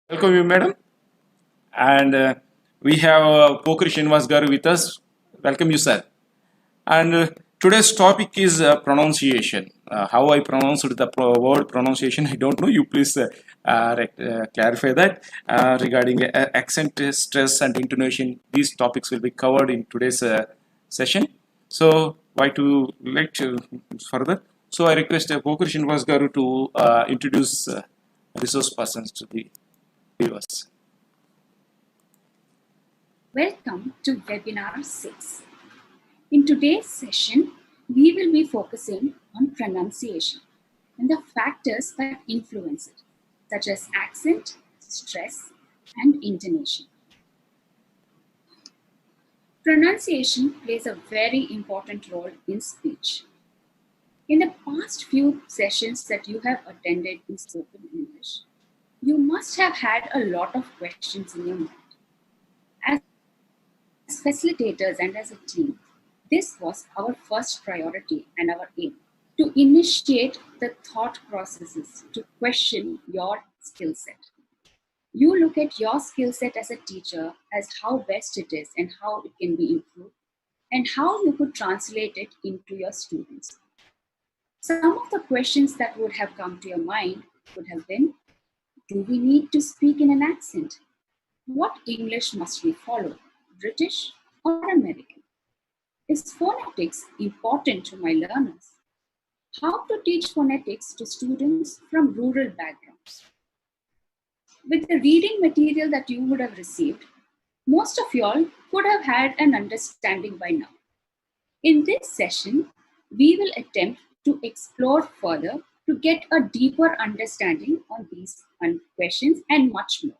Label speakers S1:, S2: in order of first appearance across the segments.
S1: Welcome you, madam. And we have Pokri Srinivas Garu with us. Welcome you, sir. And today's topic is pronunciation. How I pronounced the word pronunciation, I don't know. You please clarify that regarding accent, stress, and intonation. These topics will be covered in today's session. So, why to lecture further? So, I request Pokri Srinivas Garu to introduce resource persons to the viewers.
S2: Welcome to Webinar 6. In today's session, we will be focusing on pronunciation and the factors that influence it, such as accent, stress, and intonation. Pronunciation plays a very important role in speech. In the past few sessions that you have attended in spoken English, you must have had a lot of questions in your mind. As facilitators and as a team, this was our first priority and our aim to initiate the thought processes to question your skill set. You look at your skill set as a teacher as how best it is and how it can be improved and how you could translate it into your students. Some of the questions that would have come to your mind would have been, do we need to speak in an accent? What English must we follow, British or American? Is phonetics important to my learners? How to teach phonetics to students from rural backgrounds? With the reading material that you would have received, most of y'all would have had an understanding by now. In this session, we will attempt to explore further to get a deeper understanding on these questions and much more.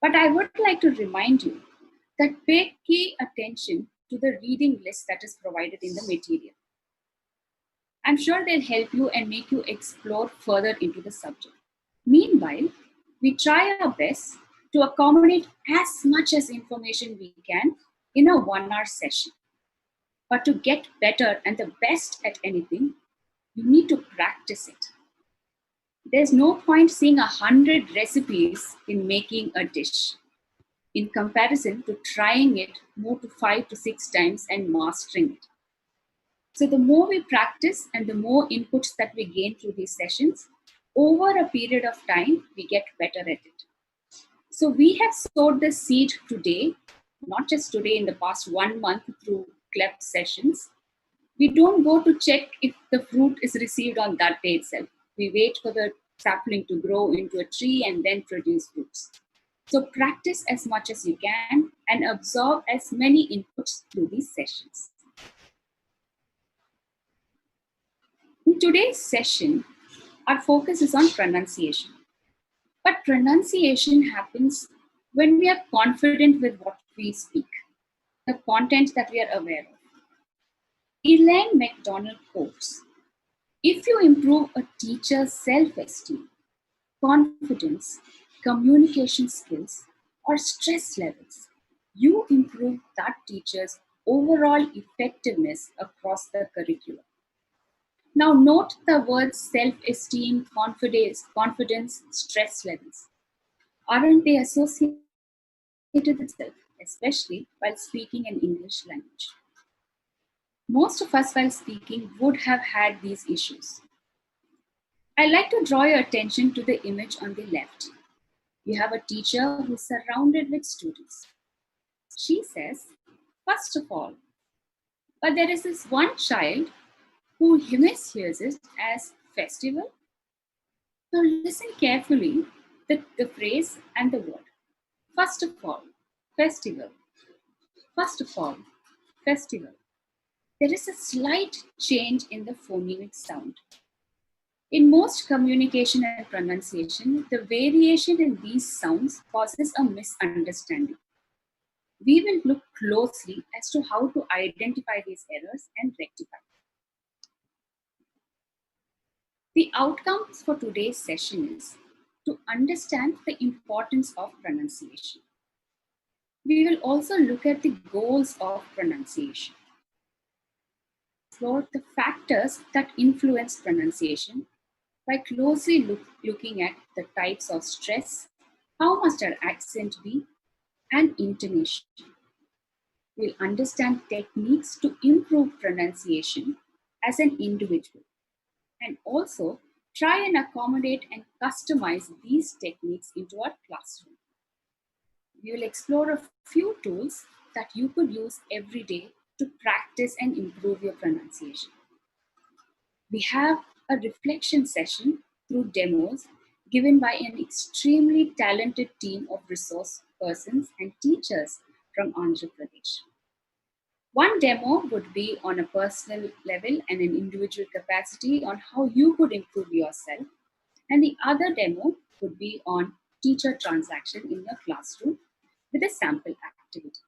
S2: But I would like to remind you that pay key attention to the reading list that is provided in the material. I'm sure they'll help you and make you explore further into the subject. Meanwhile, we try our best to accommodate as much as information we can in a 1-hour session. But to get better and the best at anything, you need to practice it. There's no point seeing 100 recipes in making a dish in comparison to trying it more to 5 to 6 times and mastering it. So the more we practice and the more inputs that we gain through these sessions, over a period of time, we get better at it. So we have sowed the seed today, not just today, in the past 1 month through CLEP sessions. We don't go to check if the fruit is received on that day itself. We wait for the sapling to grow into a tree and then produce fruits. So practice as much as you can and absorb as many inputs through these sessions. In today's session, our focus is on pronunciation. But pronunciation happens when we are confident with what we speak, the content that we are aware of. Elaine MacDonald quotes, if you improve a teacher's self-esteem, confidence, communication skills, or stress levels, you improve that teacher's overall effectiveness across the curriculum. Now note the words self-esteem, confidence, stress levels. Aren't they associated with self, especially while speaking an English language? Most of us while speaking would have had these issues. I'd like to draw your attention to the image on the left. You have a teacher who's surrounded with students. She says, first of all, but there is this one child who mishears it as festival. Now listen carefully to the phrase and the word. First of all, festival. First of all, festival. There is a slight change in the phonemic sound. In most communication and pronunciation, the variation in these sounds causes a misunderstanding. We will look closely as to how to identify these errors and rectify. The outcomes for today's session is to understand the importance of pronunciation. We will also look at the goals of pronunciation. Explore the factors that influence pronunciation by closely looking at the types of stress, How must our accent be? And intonation. We'll understand techniques to improve pronunciation as an individual and also try and accommodate and customize these techniques into our classroom. We will explore a few tools that you could use every day to practice and improve your pronunciation. We have a reflection session through demos given by an extremely talented team of resource persons and teachers from Andhra Pradesh. One demo would be on a personal level and an individual capacity on how you could improve yourself, and the other demo would be on teacher transaction in your classroom with a sample activity.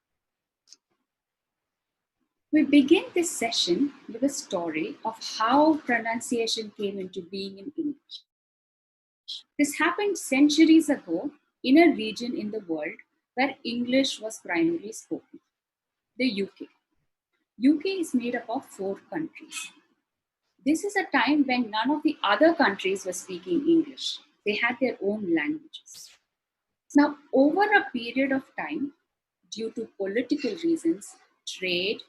S2: We begin this session with a story of how pronunciation came into being in English. This happened centuries ago in a region in the world where English was primarily spoken, the UK. UK is made up of 4 countries. This is a time when none of the other countries were speaking English. They had their own languages. Now, over a period of time, due to political reasons, trade,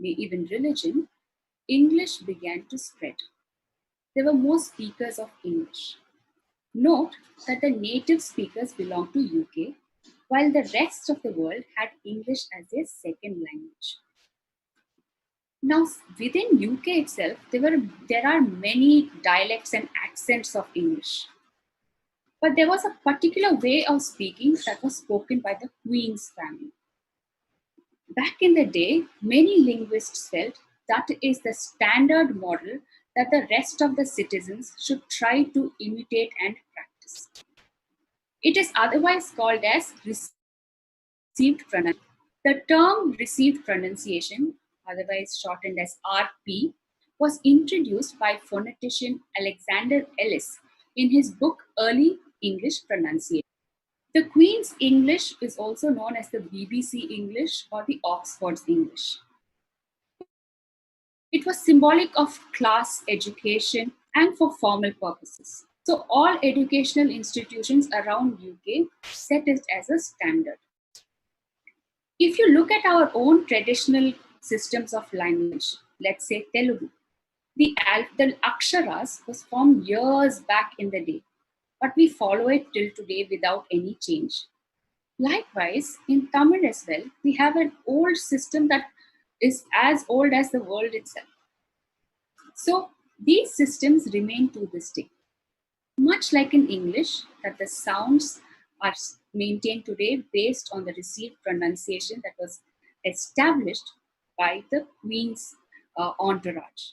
S2: even religion, English began to spread. There were more speakers of English. Note that the native speakers belonged to UK, while the rest of the world had English as their second language. Now, within UK itself, there are many dialects and accents of English. But there was a particular way of speaking that was spoken by the Queen's family. Back in the day, many linguists felt that is the standard model that the rest of the citizens should try to imitate and practice. It is otherwise called as received pronunciation. The term received pronunciation, otherwise shortened as RP, was introduced by phonetician Alexander Ellis in his book Early English Pronunciation. The Queen's English is also known as the BBC English or the Oxford's English. It was symbolic of class education and for formal purposes. So all educational institutions around UK set it as a standard. If you look at our own traditional systems of language, let's say Telugu, the aksharas was formed years back in the day, but we follow it till today without any change. Likewise, in Tamil as well, we have an old system that is as old as the world itself. So these systems remain to this day. Much like in English, that the sounds are maintained today based on the received pronunciation that was established by the Queen's entourage.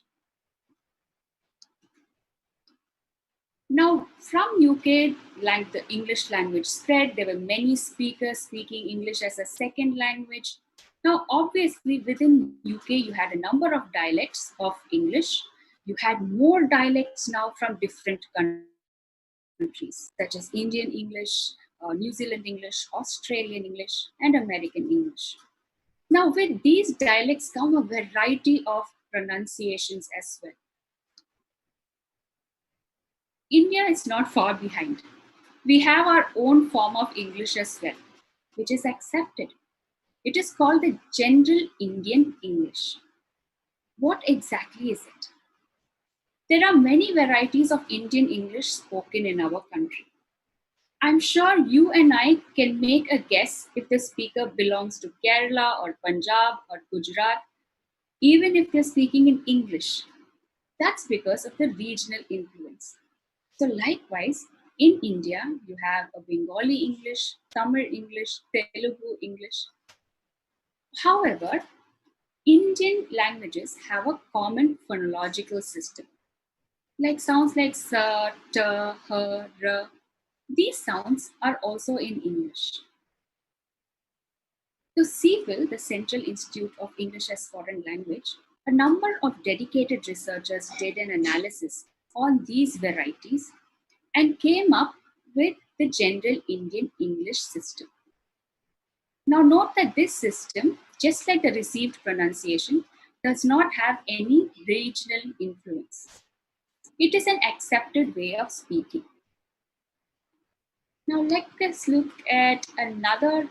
S2: Now, from UK, like the English language spread, there were many speakers speaking English as a second language. Now, obviously, within UK, you had a number of dialects of English. You had more dialects now from different countries, such as Indian English, New Zealand English, Australian English, and American English. Now, with these dialects come a variety of pronunciations as well. India is not far behind. We have our own form of English as well, which is accepted. It is called the General Indian English. What exactly is it? There are many varieties of Indian English spoken in our country. I'm sure you and I can make a guess if the speaker belongs to Kerala or Punjab or Gujarat, even if they're speaking in English. That's because of the regional influence. So likewise, in India, you have a Bengali English, Tamil English, Telugu English. However, Indian languages have a common phonological system. Like sounds like sa, ta, ha, ra. These sounds are also in English. To CIVIL, the Central Institute of English as Foreign Language, a number of dedicated researchers did an analysis on these varieties and came up with the General Indian English system. Now note that this system, just like the received pronunciation, does not have any regional influence. It is an accepted way of speaking. Now let's look at another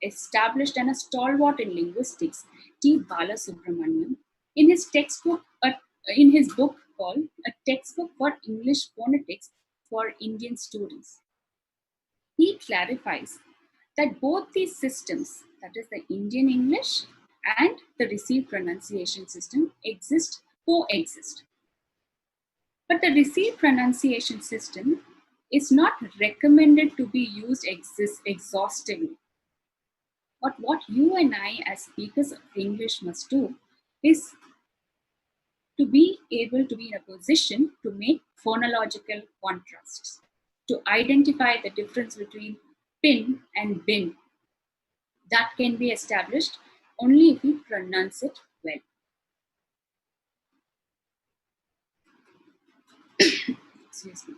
S2: established and a stalwart in linguistics, T. Balasubramaniam, in his in his book called A Textbook for English Phonetics for Indian Students. He clarifies that both these systems, that is the Indian English and the received pronunciation system, coexist. But the received pronunciation system is not recommended to be used exhaustively. But what you and I, as speakers of English, must do is to be able to be in a position to make phonological contrasts, to identify the difference between pin and bin. That can be established only if we pronounce it well. Excuse me.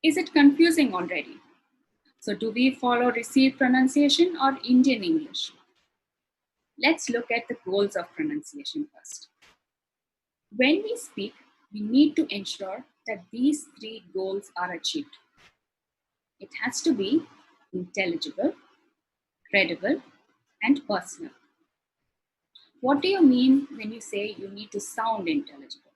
S2: Is it confusing already? So, do we follow received pronunciation or Indian English? Let's look at the goals of pronunciation first. When we speak, we need to ensure that these three goals are achieved. It has to be intelligible, credible, and personal. What do you mean when you say you need to sound intelligible?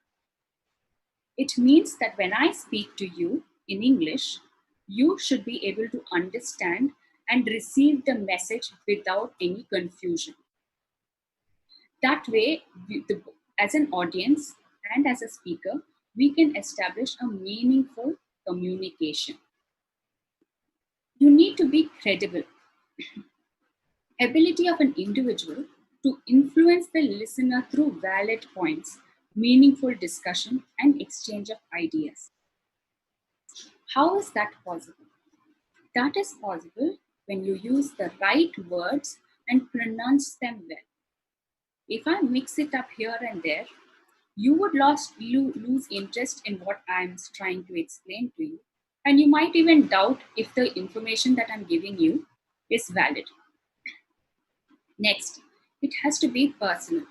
S2: It means that when I speak to you in English, you should be able to understand and receive the message without any confusion. That way, as an audience and as a speaker, we can establish a meaningful communication. You need to be credible. Ability of an individual to influence the listener through valid points, meaningful discussion, and exchange of ideas. How is that possible? That is possible when you use the right words and pronounce them well. If I mix it up here and there, you would lose interest in what I'm trying to explain to you. And you might even doubt if the information that I'm giving you is valid. Next, it has to be personal.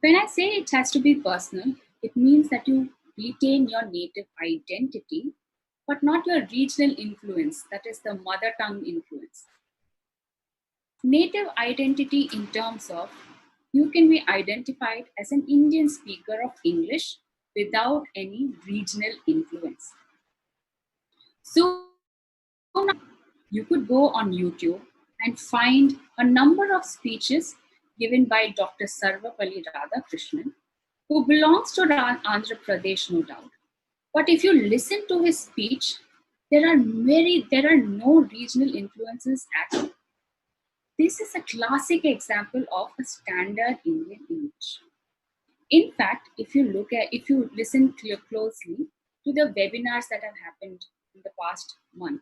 S2: When I say it has to be personal, it means that you retain your native identity, but not your regional influence, that is the mother tongue influence. Native identity in terms of you can be identified as an Indian speaker of English without any regional influence. So you could go on YouTube and find a number of speeches given by Dr. Sarvapalli Radhakrishnan, who belongs to Andhra Pradesh, no doubt. But if you listen to his speech, there are no regional influences at all. This is a classic example of a standard Indian English. In fact, if you listen closely to the webinars that have happened in the past month,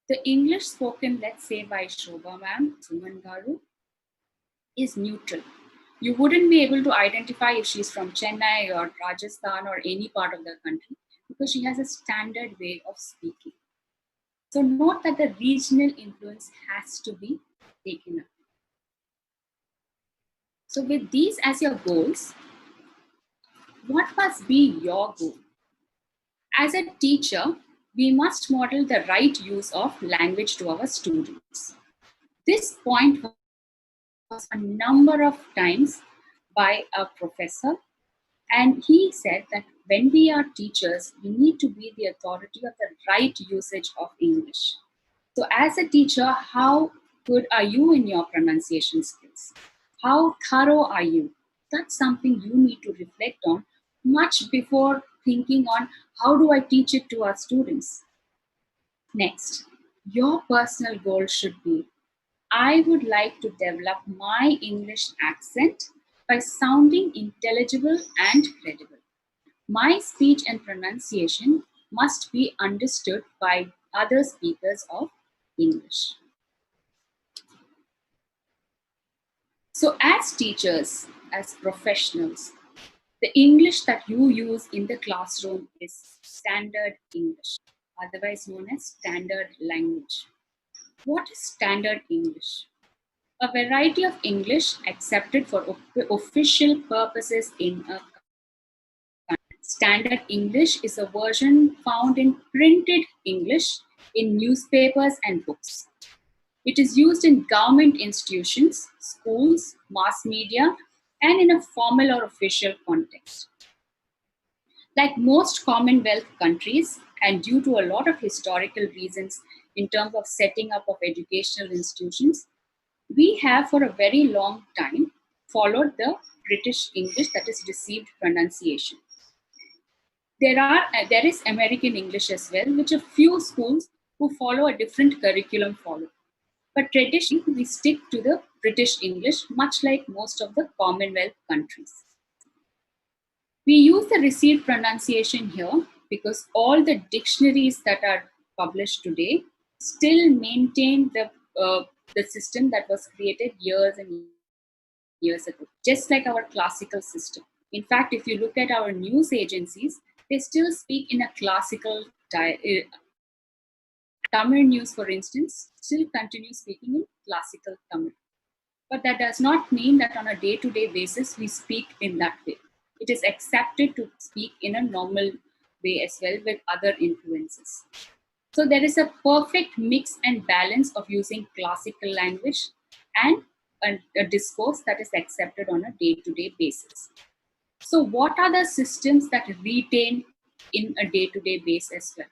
S2: the English spoken, let's say by Shobha ma'am, Suman Garu, is neutral. You wouldn't be able to identify if she's from Chennai or Rajasthan or any part of the country because she has a standard way of speaking. So note that the regional influence has to be taken up. So with these as your goals, what must be your goal? As a teacher, we must model the right use of language to our students. This point was a number of times by a professor, and he said that when we are teachers, we need to be the authority of the right usage of English. So as a teacher, how good are you in your pronunciation skills? How thorough are you? That's something you need to reflect on much before thinking on how do I teach it to our students. Next, your personal goal should be I would like to develop my English accent by sounding intelligible and credible. My speech and pronunciation must be understood by other speakers of English. So, as teachers, as professionals, the English that you use in the classroom is standard English, otherwise known as standard language. What is standard English? A variety of English accepted for official purposes in a country. Standard English is a version found in printed English in newspapers and books. It is used in government institutions, schools, mass media, and in a formal or official context. Like most Commonwealth countries, and due to a lot of historical reasons in terms of setting up of educational institutions, we have for a very long time followed the British English, that is received pronunciation. There is American English as well, which a few schools who follow a different curriculum follow. But traditionally, we stick to the British English, much like most of the Commonwealth countries. We use the received pronunciation here because all the dictionaries that are published today still maintain the system that was created years and years ago, just like our classical system. In fact, if you look at our news agencies, they still speak in a classical Tamil news, for instance, still continues speaking in classical Tamil. But that does not mean that on a day-to-day basis we speak in that way. It is accepted to speak in a normal way as well with other influences. So there is a perfect mix and balance of using classical language and a discourse that is accepted on a day-to-day basis. So what are the systems that retain in a day-to-day basis as well?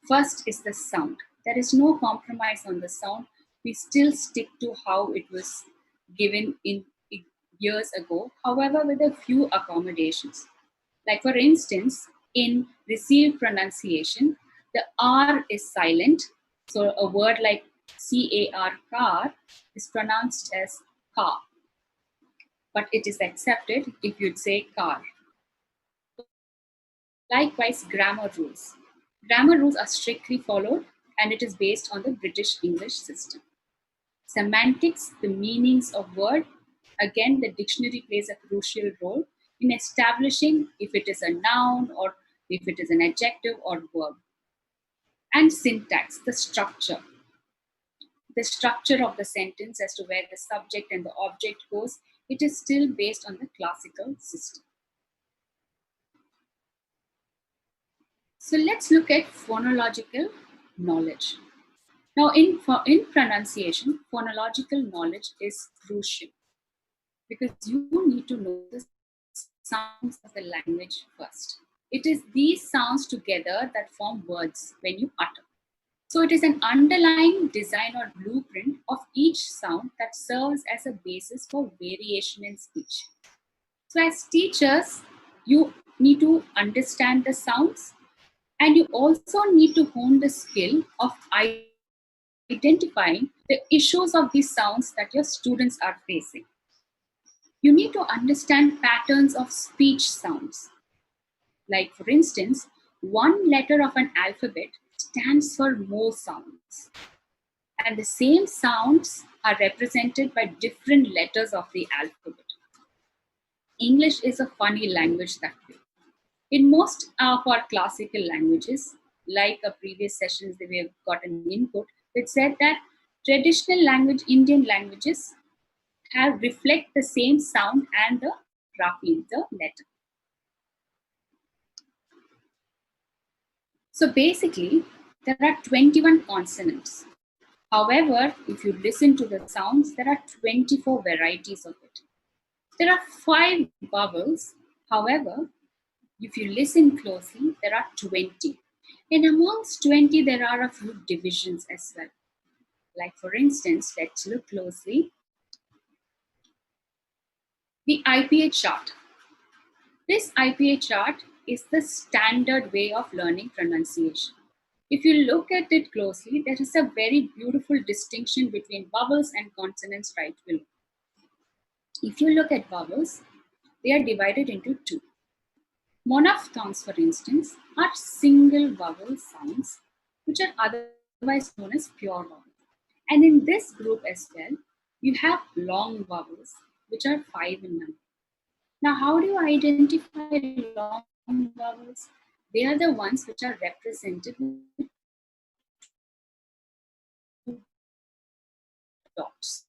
S2: First is the sound. There is no compromise on the sound. We still stick to how it was given in years ago, however, with a few accommodations. Like, for instance, in received pronunciation, the R is silent. So a word like CAR, car, is pronounced as car. But it is accepted if you'd say car. Likewise, grammar rules. Grammar rules are strictly followed, and it is based on the British English system. Semantics, the meanings of word, again, the dictionary plays a crucial role in establishing if it is a noun or if it is an adjective or verb. And syntax, the structure. The structure of the sentence as to where the subject and the object goes, it is still based on the classical system. So let's look at phonological knowledge. Now, in pronunciation, phonological knowledge is crucial because you need to know the sounds of the language first. It is these sounds together that form words when you utter. So it is an underlying design or blueprint of each sound that serves as a basis for variation in speech. So as teachers, you need to understand the sounds, and you also need to hone the skill of identifying the issues of these sounds that your students are facing. You need to understand patterns of speech sounds. Like, for instance, one letter of an alphabet stands for more sounds, and the same sounds are represented by different letters of the alphabet. English is a funny language that way. In most of our classical languages, like a previous sessions that we have gotten input, it said that traditional language, Indian languages, have reflect the same sound and the grapheme, the letter. So basically, there are 21 consonants. However, if you listen to the sounds, there are 24 varieties of it. There are 5 vowels. However, if you listen closely, there are 20. And amongst 20, there are a few divisions as well. Like, for instance, let's look closely. The IPA chart. This IPA chart is the standard way of learning pronunciation. If you look at it closely, there is a very beautiful distinction between vowels and consonants right below. If you look at vowels, they are divided into 2. Monophthongs, for instance, are single vowel sounds, which are otherwise known as pure vowels. And in this group as well, you have long vowels, which are 5 in number. Now, how do you identify long vowels? They are the ones which are represented with dots.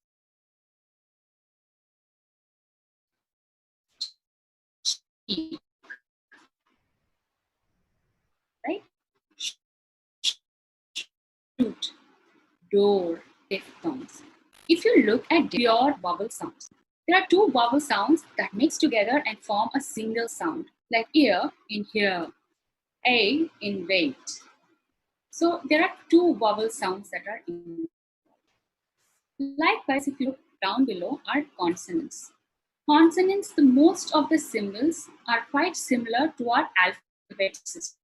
S2: door diphthongs. If you look at pure vowel sounds, there are two vowel sounds that mix together and form a single sound, like ear in here, a in wait. So there are two vowel sounds that are in. Likewise, if you look down below are consonants. Consonants, the most of the symbols are quite similar to our alphabet system.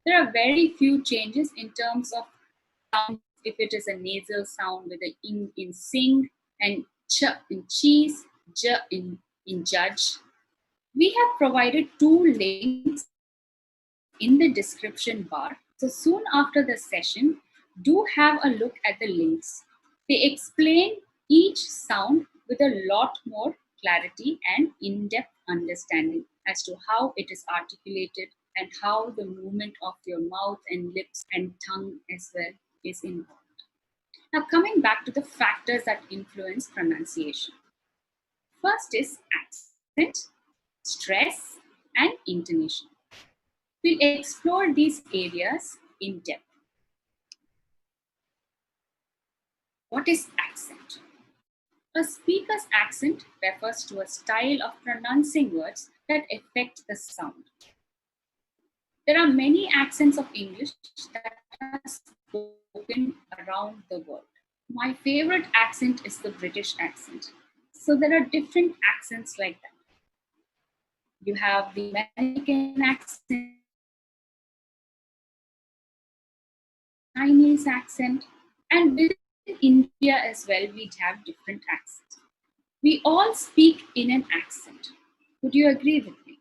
S2: There are very few changes in terms of sound, if it is a nasal sound with an in sing and ch in cheese, j in judge. We have provided two links in the description bar. So soon after the session, do have a look at the links. They explain each sound with a lot more clarity and in-depth understanding as to how it is articulated and how the movement of your mouth and lips and tongue as well is involved. Now coming back to the factors that influence pronunciation. First is accent, stress, and intonation. We'll explore these areas in depth. What is accent? A speaker's accent refers to a style of pronouncing words that affect the sound. There are many accents of English that are spoken around the world. My favorite accent is the British accent. So there are different accents like that. You have the American accent, Chinese accent, and within India as well, we have different accents. We all speak in an accent. Would you agree with me?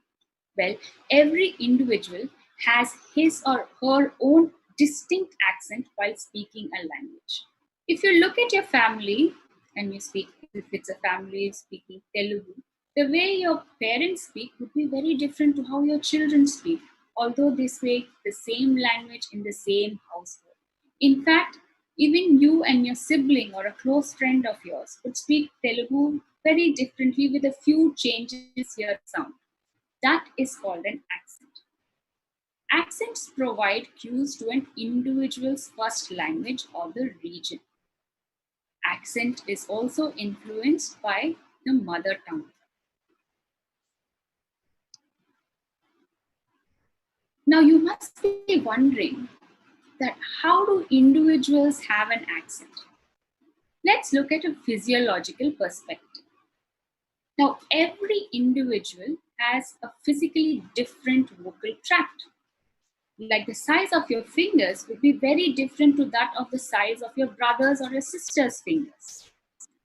S2: Well, every individual has his or her own distinct accent while speaking a language. If you look at your family and you speak, if it's a family speaking Telugu, the way your parents speak would be very different to how your children speak, although they speak the same language in the same household. In fact, even you and your sibling or a close friend of yours would speak Telugu very differently with a few changes here sound. That is called an accent. Accents provide cues to an individual's first language or the region. Accent is also influenced by the mother tongue. Now you must be wondering that how do individuals have an accent? Let's look at a physiological perspective. Now every individual has a physically different vocal tract. Like the size of your fingers would be very different to that of the size of your brother's or your sister's fingers.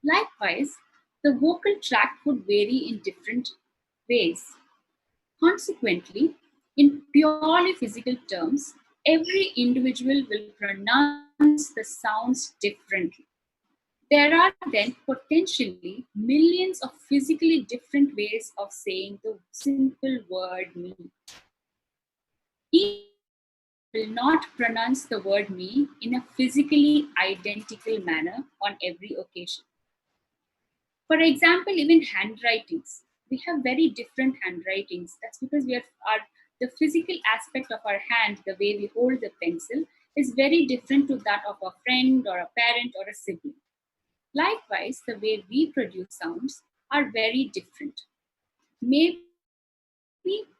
S2: Likewise, the vocal tract would vary in different ways. Consequently, in purely physical terms, every individual will pronounce the sounds differently. There are then potentially millions of physically different ways of saying the simple word me. Each will not pronounce the word me in a physically identical manner on every occasion. For example, even handwritings. We have very different handwritings. That's because the physical aspect of our hand, the way we hold the pencil, is very different to that of a friend or a parent or a sibling. Likewise, the way we produce sounds are very different. Maybe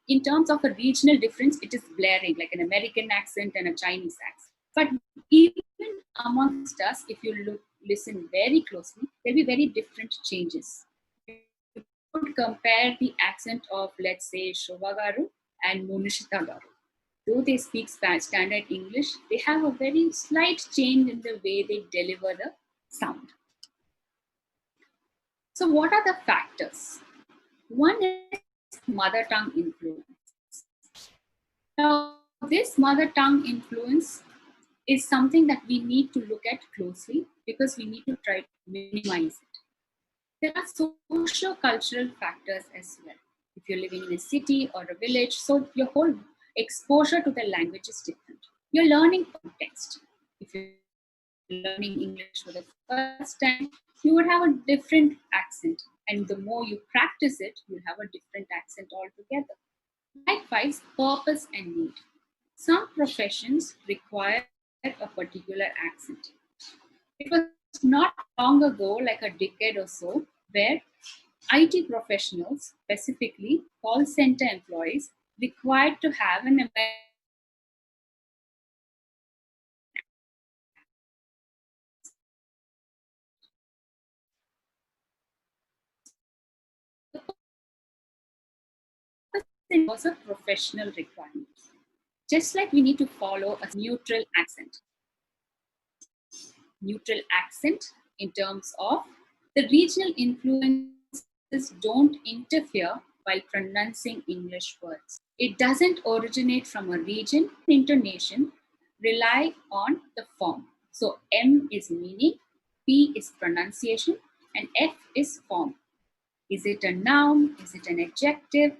S2: in terms of a regional difference, it is blaring, like an American accent and a Chinese accent. But even amongst us, if you listen very closely, there'll be very different changes. You could compare the accent of, let's say, Shobha Garu and Munishita Garu. Though they speak standard English, they have a very slight change in the way they deliver the sound. So what are the factors? One is mother tongue influence. Now, this mother tongue influence is something that we need to look at closely because we need to try to minimize it. There are socio-cultural factors as well. If you're living in a city or a village, so your whole exposure to the language is different. You're learning context. If you're learning English for the first time, you would have a different accent. And the more you practice it, you'll have a different accent altogether. Likewise, purpose and need. Some professions require a particular accent. It was not long ago, like a decade or so, where IT professionals, specifically call center employees, required to have an American accent was a professional requirement. Just like we need to follow a neutral accent. Neutral accent in terms of the regional influences don't interfere while pronouncing English words. It doesn't originate from a region. Intonation rely on the form. So M is meaning, P is pronunciation, and F is form. Is it a noun? Is it an adjective?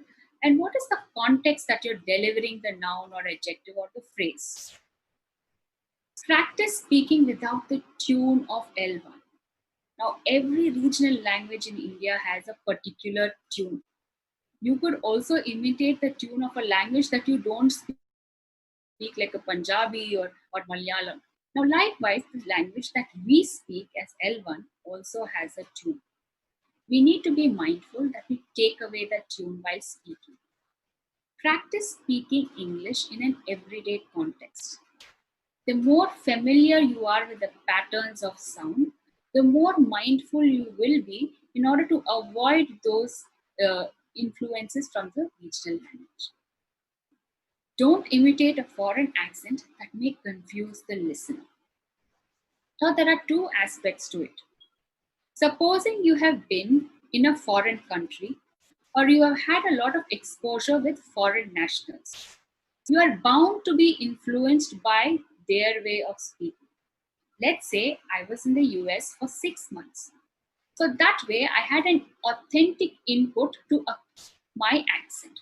S2: And what is the context that you're delivering the noun or adjective or the phrase? Practice speaking without the tune of L1. Now, every regional language in India has a particular tune. You could also imitate the tune of a language that you don't speak, like a Punjabi or Malayalam. Now, likewise, the language that we speak as L1 also has a tune. We need to be mindful that we take away the tune while speaking. Practice speaking English in an everyday context. The more familiar you are with the patterns of sound, the more mindful you will be in order to avoid those influences from the regional language. Don't imitate a foreign accent that may confuse the listener. Now, there are two aspects to it. Supposing you have been in a foreign country or you have had a lot of exposure with foreign nationals, you are bound to be influenced by their way of speaking. Let's say I was in the US for 6 months. So that way I had an authentic input to my accent.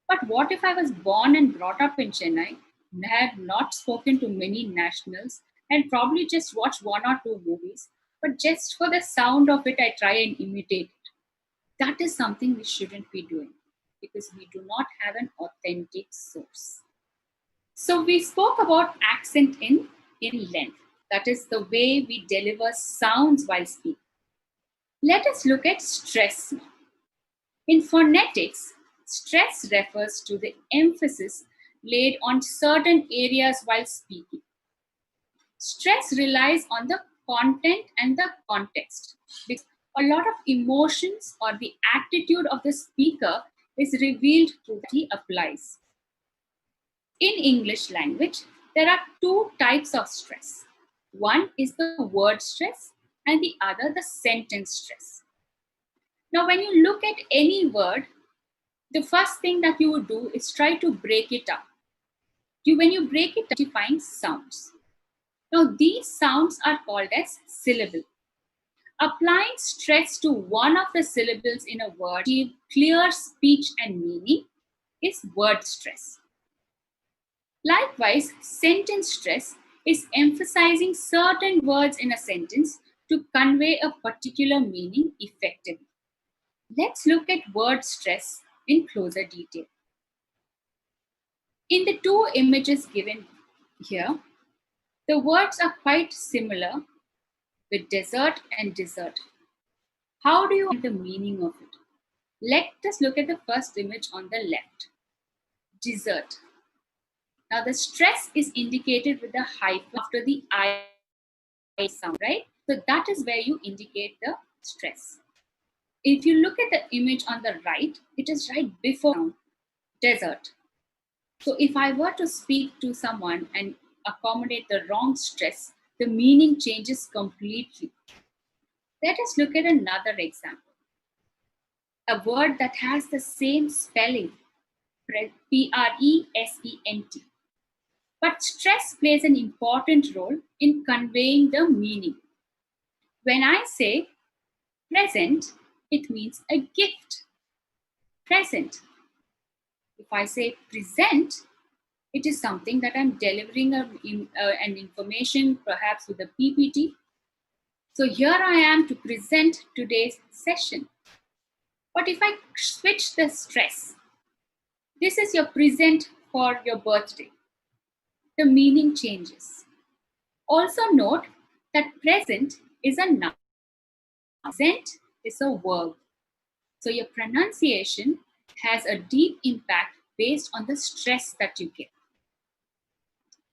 S2: But what if I was born and brought up in Chennai, had not spoken to many nationals, and probably just watched one or two movies, but just for the sound of it, I try and imitate it? That is something we shouldn't be doing because we do not have an authentic source. So we spoke about accent in length. That is the way we deliver sounds while speaking. Let us look at stress now. In phonetics, stress refers to the emphasis laid on certain areas while speaking. Stress relies on the content and the context, because a lot of emotions or the attitude of the speaker is revealed through that he applies. In English language, there are two types of stress. One is the word stress and the other the sentence stress. Now, when you look at any word, the first thing that you would do is try to break it up. When you break it up, you find sounds. Now, these sounds are called as syllables. Applying stress to one of the syllables in a word to give clear speech and meaning is word stress. Likewise, sentence stress is emphasizing certain words in a sentence to convey a particular meaning effectively. Let's look at word stress in closer detail. In the two images given here, the words are quite similar with desert and dessert. How do you find the meaning of it? Let us look at the first image on the left. Dessert. Now the stress is indicated with the hyphen after the I sound, right? So that is where you indicate the stress. If you look at the image on the right, it is right before desert. So if I were to speak to someone and accommodate the wrong stress, the meaning changes completely. Let us look at another example. A word that has the same spelling, present, but stress plays an important role in conveying the meaning. When I say present, it means a gift. Present. If I say present, it is something that I'm delivering an information, perhaps with a PPT. So here I am to present today's session. But if I switch the stress, this is your present for your birthday, the meaning changes. Also note that present is a noun, present is a verb. So your pronunciation has a deep impact based on the stress that you give.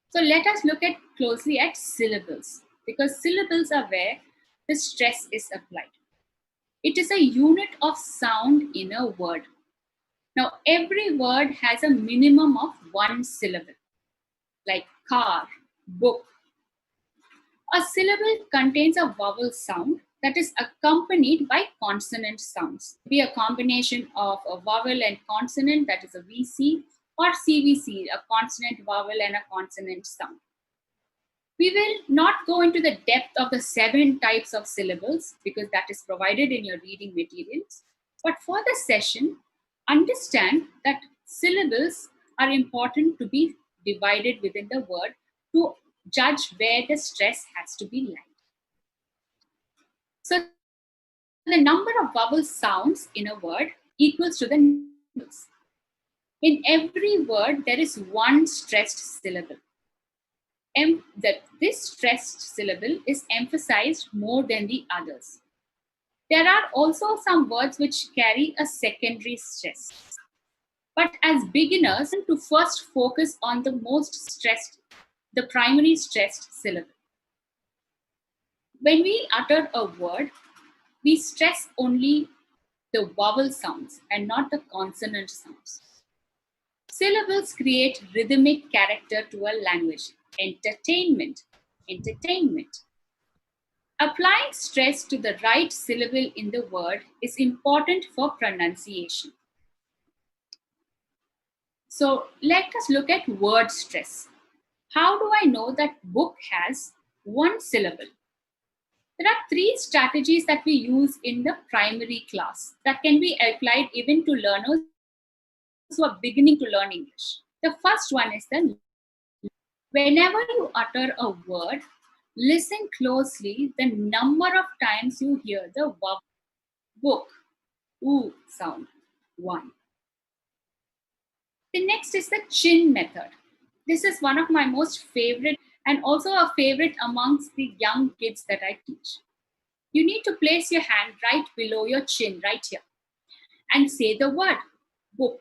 S2: So let us look at closely at syllables, because syllables are where the stress is applied. It is a unit of sound in a word. Now every word has a minimum of one syllable, like car, book. A syllable contains a vowel sound that is accompanied by consonant sounds. It be a combination of a vowel and consonant, that is a VC, or CVC, a consonant, vowel, and a consonant sound. We will not go into the depth of the 7 types of syllables because that is provided in your reading materials. But for the session, understand that syllables are important to be divided within the word to judge where the stress has to be laid. So the number of vowel sounds in a word equals to the syllables. In every word, there is one stressed syllable. This stressed syllable is emphasized more than the others. There are also some words which carry a secondary stress. But as beginners, to first focus on the the primary stressed syllable. When we utter a word, we stress only the vowel sounds and not the consonant sounds. Syllables create rhythmic character to a language. Entertainment, entertainment. Applying stress to the right syllable in the word is important for pronunciation. So let us look at word stress. How do I know that book has one syllable? There are 3 strategies that we use in the primary class that can be applied even to learners who are beginning to learn English. The first one is whenever you utter a word, listen closely the number of times you hear the verb book, oo sound, 1. The next is the chin method. This is one of my most favorite and also a favorite amongst the young kids that I teach. You need to place your hand right below your chin, right here, and say the word book.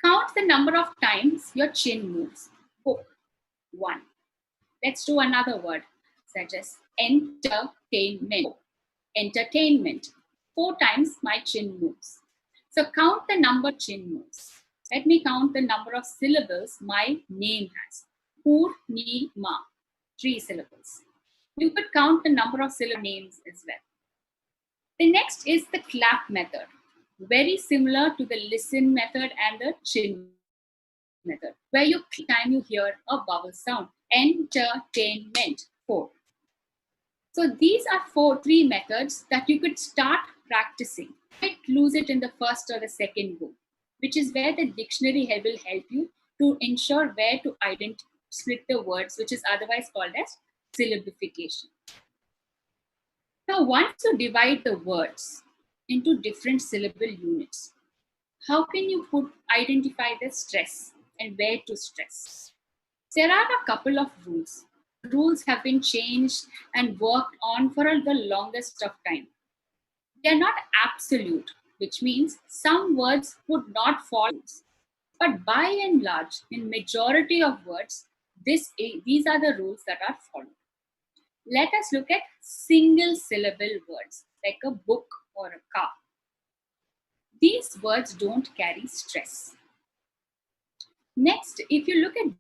S2: Count the number of times your chin moves. Book, 1. Let's do another word, such as entertainment. Entertainment. 4 times my chin moves. So count the number chin moves. Let me count the number of syllables my name has. Purnima. 3 syllables. You could count the number of syllable names as well. The next is the clap method. Very similar to the listen method and the chin method, where you clap time you hear a vowel sound. Entertainment, 4. So these are 3 methods that you could start practicing. You might lose it in the first or the second go, which is where the dictionary will help you to ensure where to split the words, which is otherwise called as syllabification. Now, once you divide the words into different syllable units, how can you identify the stress and where to stress? There are a couple of rules. Rules have been changed and worked on for the longest of time. They are not absolute, which means some words would not follow. But by and large, in majority of words, these are the rules that are followed. Let us look at single syllable words like a book or a car. These words don't carry stress. Next, if you look at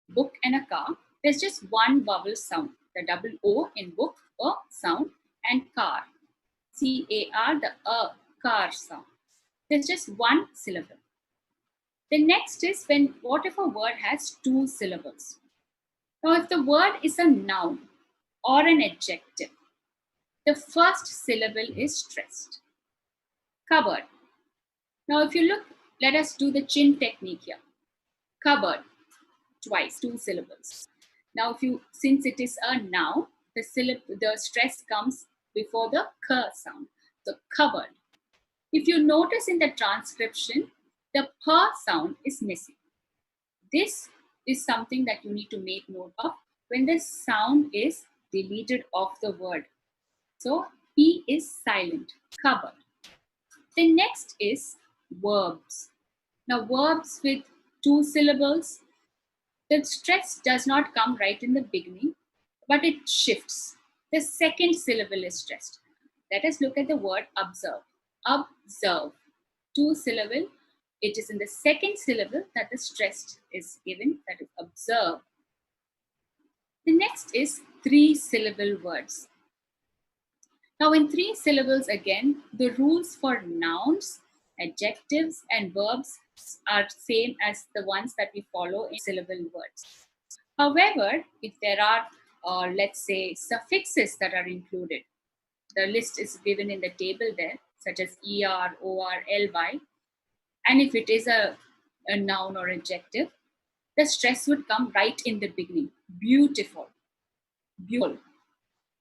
S2: book and a car, there's just one vowel sound, the double O in book, a sound, and car, C-A-R, the car sound. There's just one syllable. The next is what if a word has 2 syllables? Now, if the word is a noun or an adjective, the first syllable is stressed. Cupboard. Now, if you look, let us do the chin technique here. Cupboard, twice, 2 syllables. Now, since it is a noun, the stress comes before the k sound. So, cupboard. If you notice in the transcription, the p sound is missing. This is something that you need to make note of when the sound is deleted off the word. So P is silent, cupboard. The next is verbs. Now verbs with two syllables, the stress does not come right in the beginning, but it shifts. The second syllable is stressed. Let us look at the word observe. Observe. Two syllable. It is in the second syllable that the stress is given, that is observe. The next is three syllable words. Now, in three syllables again, the rules for nouns, adjectives, and verbs are same as the ones that we follow in syllable words. However, if there are, let's say, suffixes that are included, the list is given in the table there, such as er, or, ly, and if it is a noun or adjective, the stress would come right in the beginning. Beautiful, beautiful,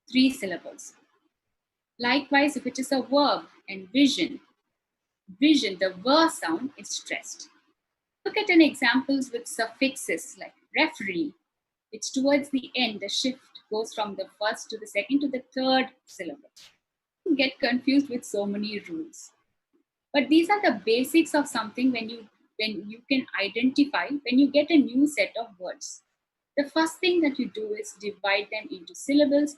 S2: three syllables. Likewise, if it is a verb, and vision, the ver sound is stressed. Look at an examples with suffixes like referee. It's towards the end, the shift goes from the first to the second to the third syllable. You get confused with so many rules. But these are the basics of something when you can identify, when you get a new set of words. The first thing that you do is divide them into syllables,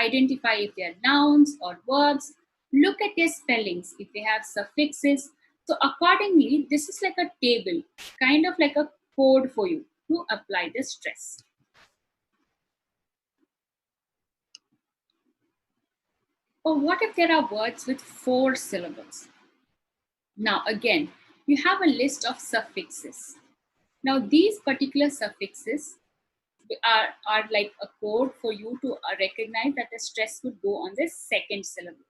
S2: identify if they are nouns or verbs, look at their spellings, if they have suffixes. So accordingly, this is like a table, kind of like a code for you to apply the stress. Or what if there are words with four syllables? Now again, you have a list of suffixes. Now these particular suffixes are like a code for you to recognize that the stress would go on the second syllable.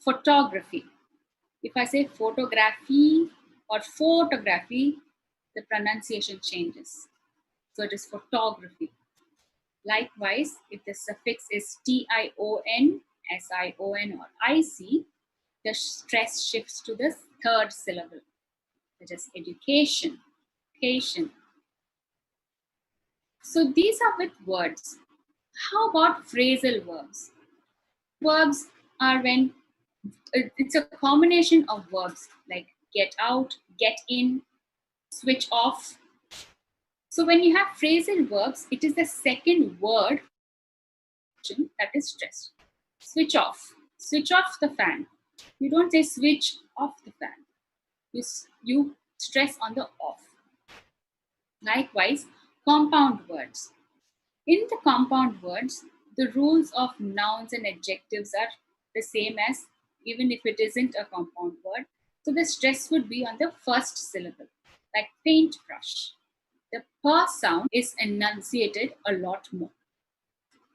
S2: Photography. If I say photography or photography, the pronunciation changes. So it is photography. Likewise, if the suffix is tion, sion, or ic, the stress shifts to the third syllable, which is education. Education. So these are with words. How about phrasal verbs? Verbs are when it's a combination of verbs like get out, get in, switch off. So when you have phrasal verbs, it is the second word that is stressed. Switch off. Switch off the fan. You don't say switch off the fan. You stress on the off. Likewise, compound words. In the compound words, the rules of nouns and adjectives are the same as even if it isn't a compound word. So the stress would be on the first syllable, like paintbrush. The pa sound is enunciated a lot more.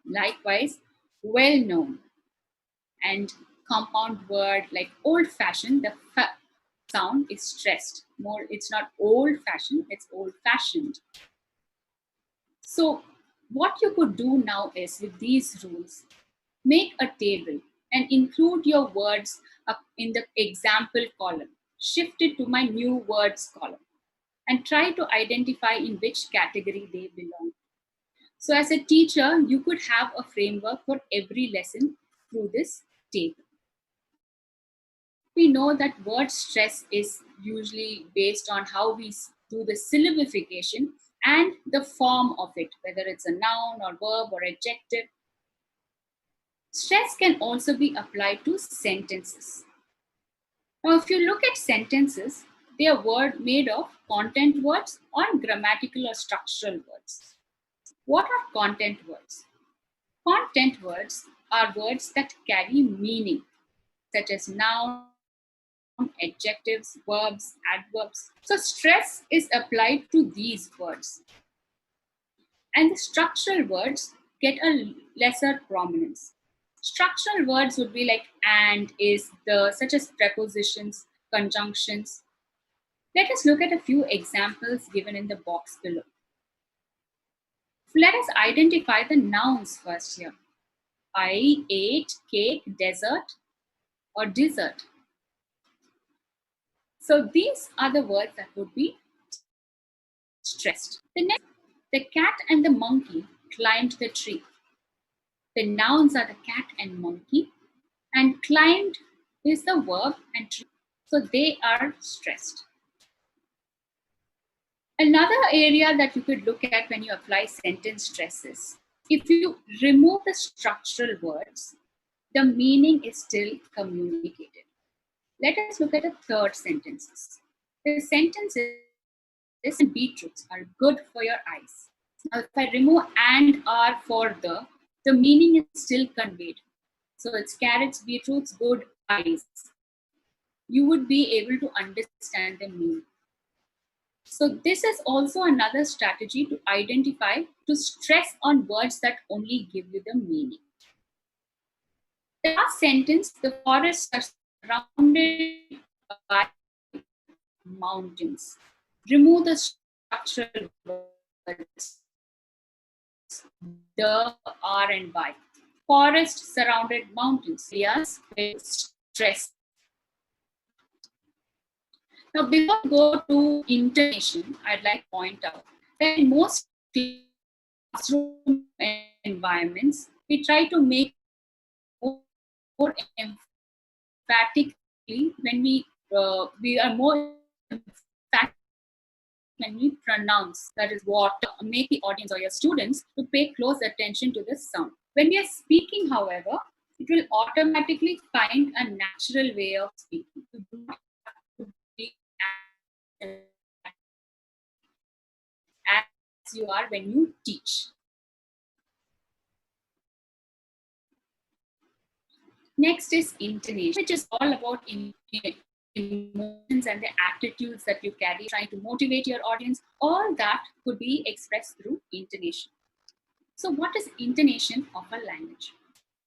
S2: Likewise, well known and compound word like old fashioned, the f sound is stressed more. It's not old fashioned, it's old fashioned. So what you could do now is with these rules, make a table and include your words up in the example column. Shift it to my new words column and try to identify in which category they belong. So as a teacher, you could have a framework for every lesson through this table. We know that word stress is usually based on how we do the syllabification and the form of it, whether it's a noun or verb or adjective. Stress can also be applied to sentences. Now, if you look at sentences, they are made of content words or grammatical or structural words. What are content words? Content words are words that carry meaning, such as noun, adjectives, verbs, adverbs. So stress is applied to these words. And the structural words get a lesser prominence. Structural words would be like and, is, the, such as prepositions, conjunctions. Let us look at a few examples given in the box below. Let us identify the nouns first here. I ate cake, desert, or dessert. So these are the words that would be stressed. The next, the cat and the monkey climbed the tree. The nouns are the cat and monkey, and climbed is the verb and tree. So they are stressed. Another area that you could look at when you apply sentence stresses, if you remove the structural words, the meaning is still communicated. Let us look at the third sentences. The sentences and beetroots are good for your eyes. Now, if I remove and are for the meaning is still conveyed. So it's carrots, beetroots, good eyes. You would be able to understand the meaning. So this is also another strategy to identify, to stress on words that only give you the meaning. The last sentence, the forests are surrounded by mountains. Remove the structural words, the, are, and by. Forest surrounded mountains. Yes, stress. Now, before we go to intonation, I'd like to point out that in most classroom environments, we try to make more emphatically when we are more emphatic when we pronounce, that is what, make the audience or your students to pay close attention to the sound. When we are speaking, however, it will automatically find a natural way of speaking. You do not have to be as you are when you teach. Next is intonation, which is all about emotions and the attitudes that you carry, trying to motivate your audience. All that could be expressed through intonation. So what is intonation of a language?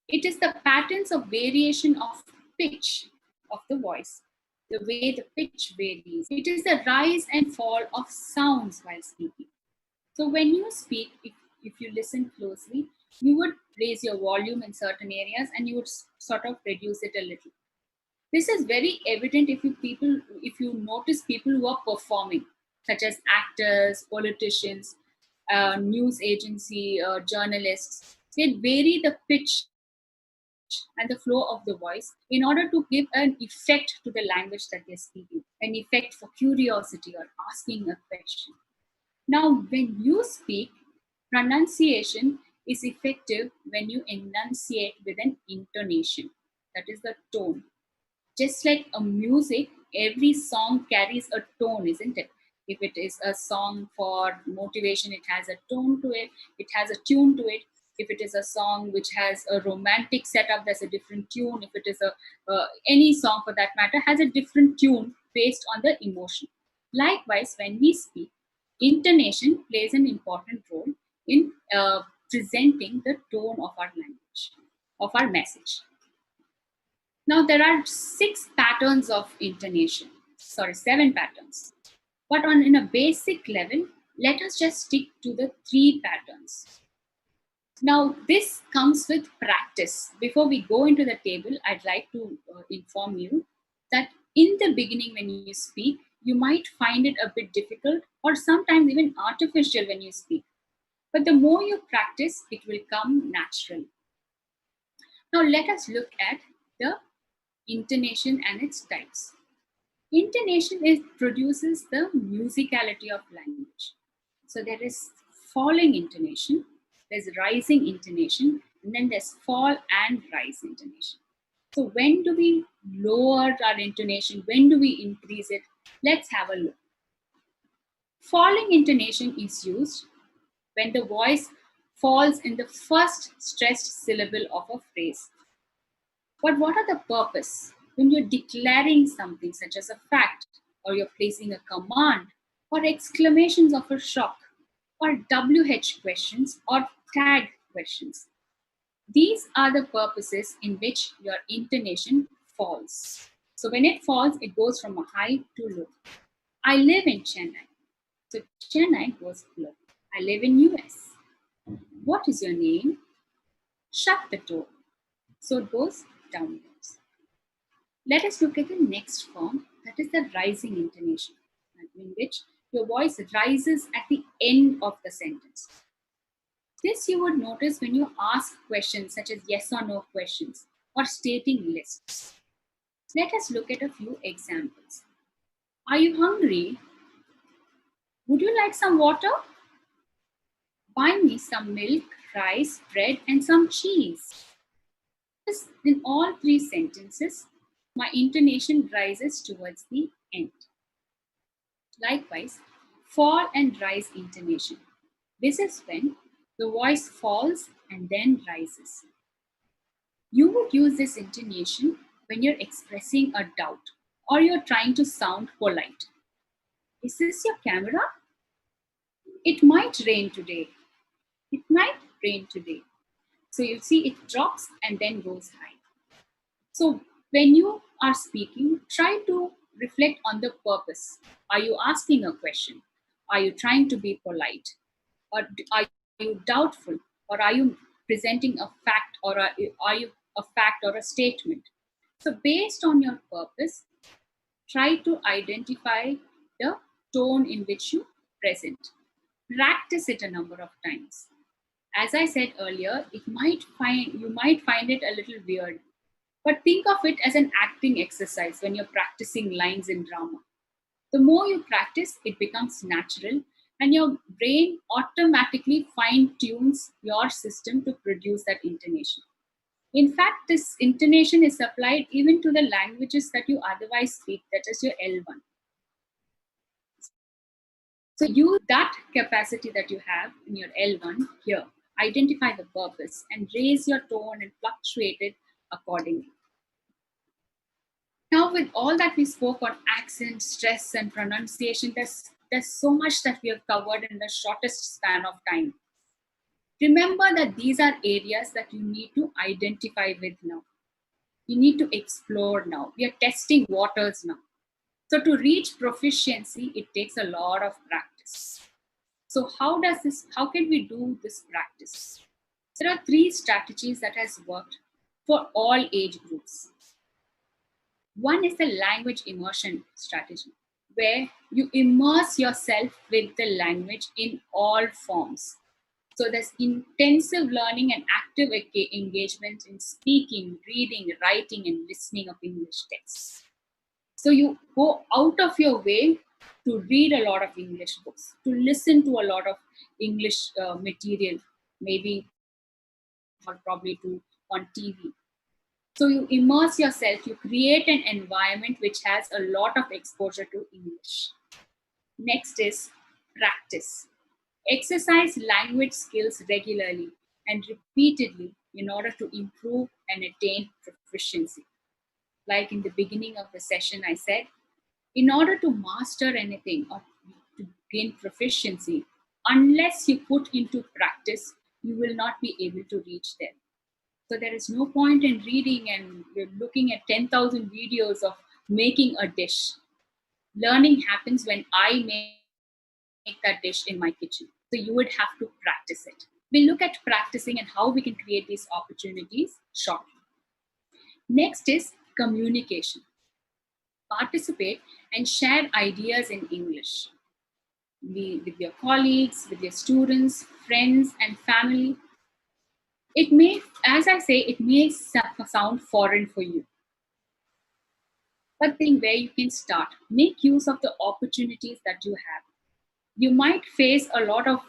S2: It is the patterns of variation of pitch of the voice, the way the pitch varies. It is the rise and fall of sounds while speaking. So when you speak, if you listen closely, you would raise your volume in certain areas and you would sort of reduce it a little. This is very evident if you notice people who are performing, such as actors, politicians, news agency, journalists. They vary the pitch and the flow of the voice in order to give an effect to the language that they're speaking, an effect for curiosity or asking a question. Now, when you speak, pronunciation is effective when you enunciate with an intonation, that is the tone. Just like a music, every song carries a tone, isn't it? If it is a song for motivation, it has a tone to it, it has a tune to it. If it is a song which has a romantic setup, there's a different tune. If it is any song for that matter, has a different tune based on the emotion. Likewise, when we speak, intonation plays an important role in presenting the tone of our language, of our message. Now, there are 7 patterns. But in a basic level, let us just stick to the 3 patterns. Now, this comes with practice. Before we go into the table, I'd like to inform you that in the beginning, when you speak, you might find it a bit difficult or sometimes even artificial when you speak. But the more you practice, it will come naturally. Now, let us look at the intonation and its types. Intonation produces the musicality of language. So there is falling intonation, there's rising intonation, and then there's fall and rise intonation. So when do we lower our intonation? When do we increase it? Let's have a look. Falling intonation is used when the voice falls in the first stressed syllable of a phrase. But what are the purpose? When you're declaring something such as a fact, or you're placing a command, or exclamations of a shock, or WH questions, or tag questions. These are the purposes in which your intonation falls. So when it falls, it goes from a high to low. I live in Chennai. So Chennai goes low. I live in US. What is your name? Shut the door. So it goes downwards. Let us look at the next form, that is the rising intonation, in which your voice rises at the end of the sentence. This you would notice when you ask questions such as yes or no questions or stating lists. Let us look at a few examples. Are you hungry? Would you like some water? Buy me some milk, rice, bread, and some cheese. In all three sentences, my intonation rises towards the end. Likewise, fall and rise intonation. This is when the voice falls and then rises. You would use this intonation when you're expressing a doubt or you're trying to sound polite. Is this your camera? It might rain today. It might rain today. So you see it drops and then goes high. So when you are speaking, try to reflect on the purpose. Are you asking a question? Are you trying to be polite? Or are you doubtful? Or are you presenting a fact, or are you a fact or a statement? So based on your purpose, try to identify the tone in which you present. Practice it a number of times. As I said earlier, you might find it a little weird, but think of it as an acting exercise when you're practicing lines in drama. The more you practice, it becomes natural, and your brain automatically fine tunes your system to produce that intonation. In fact, this intonation is applied even to the languages that you otherwise speak, that is your L1. So use that capacity that you have in your L1 here. Identify the purpose and raise your tone and fluctuate it accordingly. Now, with all that we spoke on accent, stress, and pronunciation, there's so much that we have covered in the shortest span of time. Remember that these are areas that you need to identify with now. You need to explore now. We are testing waters now. So to reach proficiency, it takes a lot of practice. So how can we do this practice? There are three strategies that has worked for all age groups. One is the language immersion strategy, where you immerse yourself with the language in all forms. So there's intensive learning and active engagement in speaking, reading, writing, and listening of English texts. So you go out of your way to read a lot of English books, to listen to a lot of English material, maybe or probably to on TV. So you immerse yourself, you create an environment which has a lot of exposure to English. Next is practice. Exercise language skills regularly and repeatedly in order to improve and attain proficiency. Like in the beginning of the session, I said, in order to master anything or to gain proficiency, unless you put into practice, you will not be able to reach there. So there is no point in reading and looking at 10,000 videos of making a dish. Learning happens when I make that dish in my kitchen. So you would have to practice it. We'll look at practicing and how we can create these opportunities shortly. Next is communication. Participate and share ideas in English. With your colleagues, with your students, friends, and family. It may, as I say, it may sound foreign for you. But think where you can start. Make use of the opportunities that you have. You might face a lot of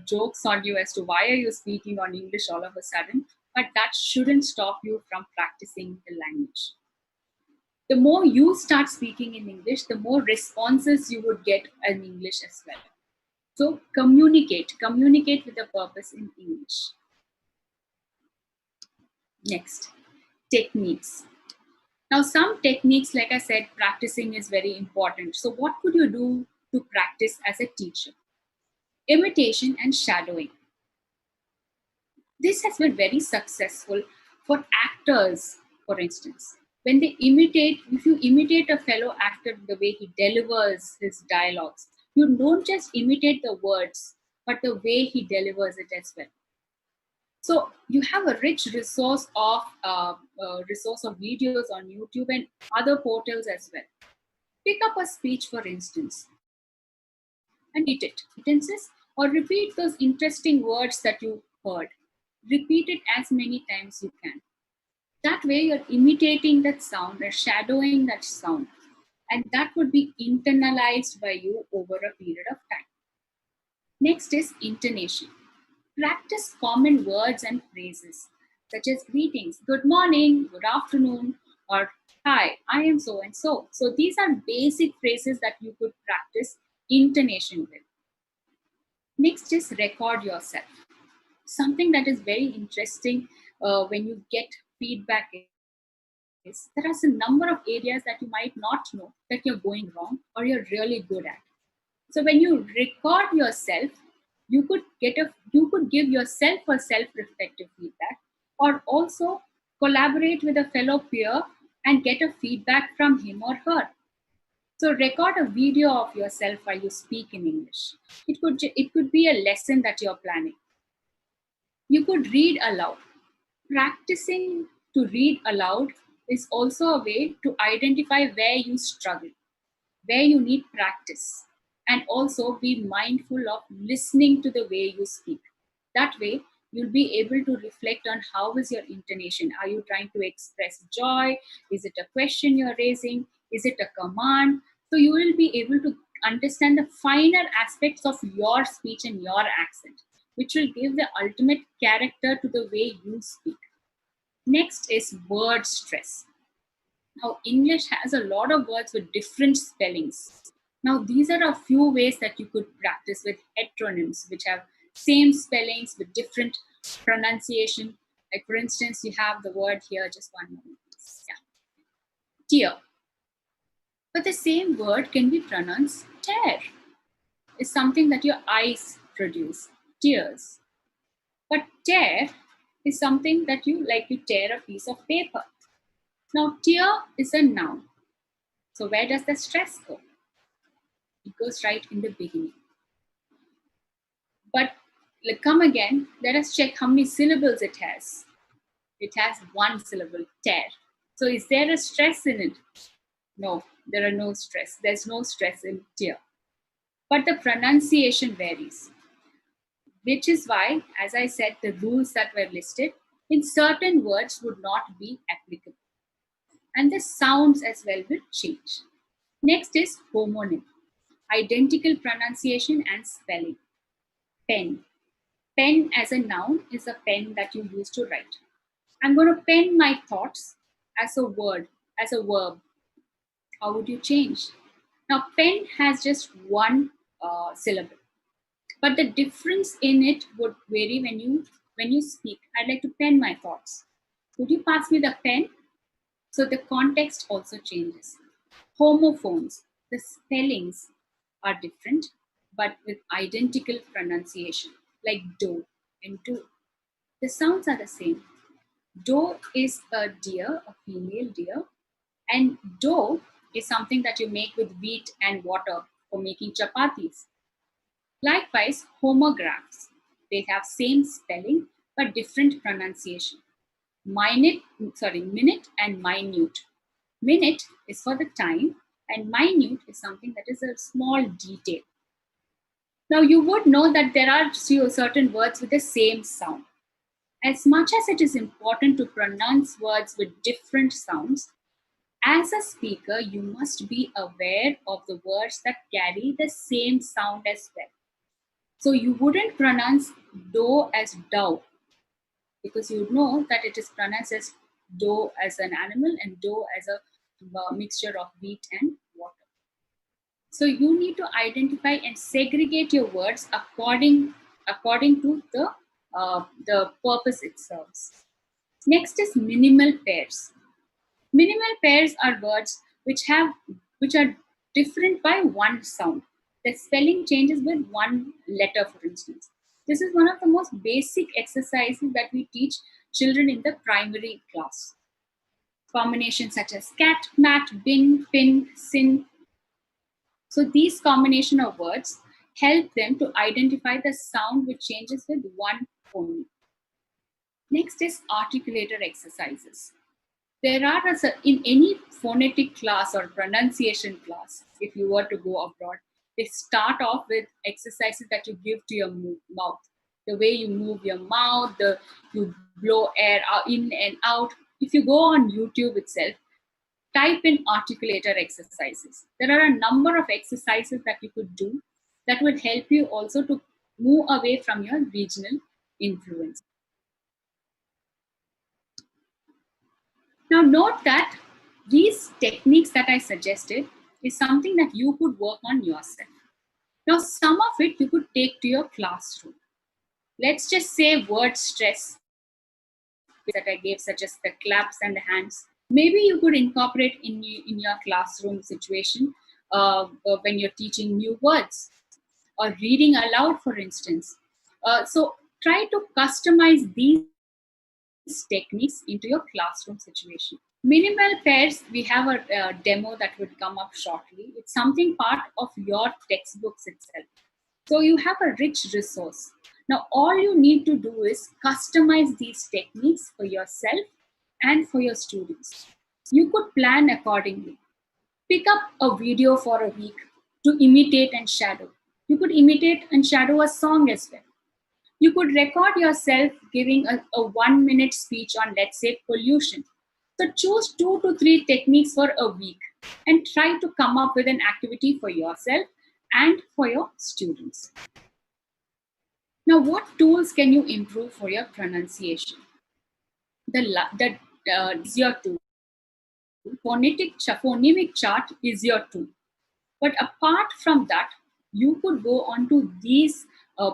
S2: jokes on you as to why are you speaking on English all of a sudden, but that shouldn't stop you from practicing the language. The more you start speaking in English, the more responses you would get in English as well. So communicate with a purpose in English. Next, techniques. Now, some techniques, like I said, practicing is very important. So what could you do to practice as a teacher? Imitation and shadowing. This has been very successful for actors, for instance. When they imitate, if you imitate a fellow actor the way he delivers his dialogues, you don't just imitate the words, but the way he delivers it as well. So you have a rich resource of videos on YouTube and other portals as well. Pick up a speech, for instance, and read it. Sentences or repeat those interesting words that you heard. Repeat it as many times you can. That way, you're imitating that sound or shadowing that sound, and that would be internalized by you over a period of time. Next is intonation. Practice common words and phrases such as greetings, good morning, good afternoon, or hi, I am so and so. So these are basic phrases that you could practice intonation with. Next is record yourself. Something that is very interesting when you get feedback is there are some number of areas that you might not know that you're going wrong or you're really good at. So when you record yourself, you could give yourself a self-reflective feedback, or also collaborate with a fellow peer and get a feedback from him or her. So record a video of yourself while you speak in English. It could be a lesson that you're planning. You could read aloud. Practicing to read aloud is also a way to identify where you struggle, where you need practice, and also be mindful of listening to the way you speak. That way, you'll be able to reflect on how is your intonation. Are you trying to express joy? Is it a question you're raising? Is it a command? So you will be able to understand the finer aspects of your speech and your accent, which will give the ultimate character to the way you speak. Next is word stress. Now, English has a lot of words with different spellings. Now, these are a few ways that you could practice with heteronyms, which have same spellings with different pronunciation. Like, for instance, you have the word here, just one moment, please. Yeah. Tear. But the same word can be pronounced tear. It's something that your eyes produce, tears. But tear is something that you tear a piece of paper. Now, tear is a noun. So where does the stress go? It goes right in the beginning. But come again, let us check how many syllables it has. It has one syllable, tear. So is there a stress in it? No, there are no stress. There's no stress in tear. But the pronunciation varies, which is why, as I said, the rules that were listed in certain words would not be applicable. And the sounds as well will change. Next is homonym, identical pronunciation and spelling. Pen. Pen as a noun is a pen that you use to write. I'm going to pen my thoughts as a word, as a verb. How would you change? Now, pen has just one syllable, but the difference in it would vary when you speak. I'd like to pen my thoughts. Would you pass me the pen? So the context also changes. Homophones, the spellings are different, but with identical pronunciation, like do and do. The sounds are the same. Do is a deer, a female deer, and dough is something that you make with wheat and water for making chapatis. Likewise, homographs, they have same spelling but different pronunciation. Minute and minute. Minute is for the time, and minute is something that is a small detail. Now, you would know that there are certain words with the same sound. As much as it is important to pronounce words with different sounds, as a speaker, you must be aware of the words that carry the same sound as well. So you wouldn't pronounce dough as dough, because you know that it is pronounced as dough as an animal and dough as a mixture of wheat and water. So you need to identify and segregate your words according to the purpose it serves. Next is minimal pairs. Minimal pairs are words which are different by one sound. The spelling changes with one letter, for instance. This is one of the most basic exercises that we teach children in the primary class. Combinations such as cat, mat, bin, pin, sin. So these combination of words help them to identify the sound which changes with one phoneme. Next is articulator exercises. There are in any phonetic class or pronunciation class, if you were to go abroad, They start off with exercises that you give to your mouth. The way you move your mouth, you blow air in and out. If you go on YouTube itself, type in articulator exercises. There are a number of exercises that you could do that would help you also to move away from your regional influence. Now, note that these techniques that I suggested is something that you could work on yourself. Now, some of it you could take to your classroom. Let's just say word stress that I gave, such as the claps and the hands. Maybe you could incorporate in your classroom situation when you're teaching new words or reading aloud, for instance. So try to customize these techniques into your classroom situation. Minimal pairs, we have a demo that would come up shortly. It's something part of your textbooks itself. So you have a rich resource. Now, all you need to do is customize these techniques for yourself and for your students. You could plan accordingly. Pick up a video for a week to imitate and shadow. You could imitate and shadow a song as well. You could record yourself giving a 1 minute speech on, let's say, pollution. So choose 2 to 3 techniques for a week and try to come up with an activity for yourself and for your students. Now, what tools can you improve for your pronunciation? Is your tool. Phonemic chart is your tool. But apart from that, you could go on to these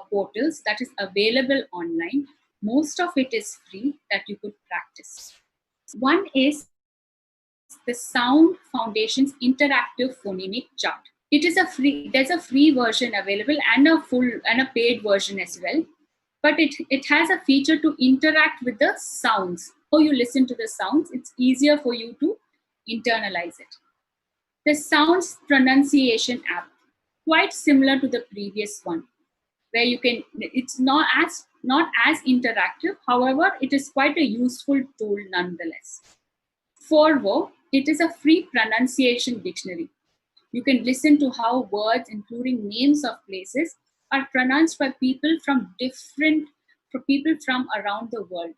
S2: portals that is available online. Most of it is free that you could practice. One is the Sound Foundation's interactive phonemic chart. There's a free version available and a paid version as well. But it has a feature to interact with the sounds. So you listen to the sounds, it's easier for you to internalize it. The Sounds Pronunciation app, quite similar to the previous one, where it's not as interactive. However, it is quite a useful tool nonetheless. Forvo, it is a free pronunciation dictionary. You can listen to how words, including names of places, are pronounced by people from around the world.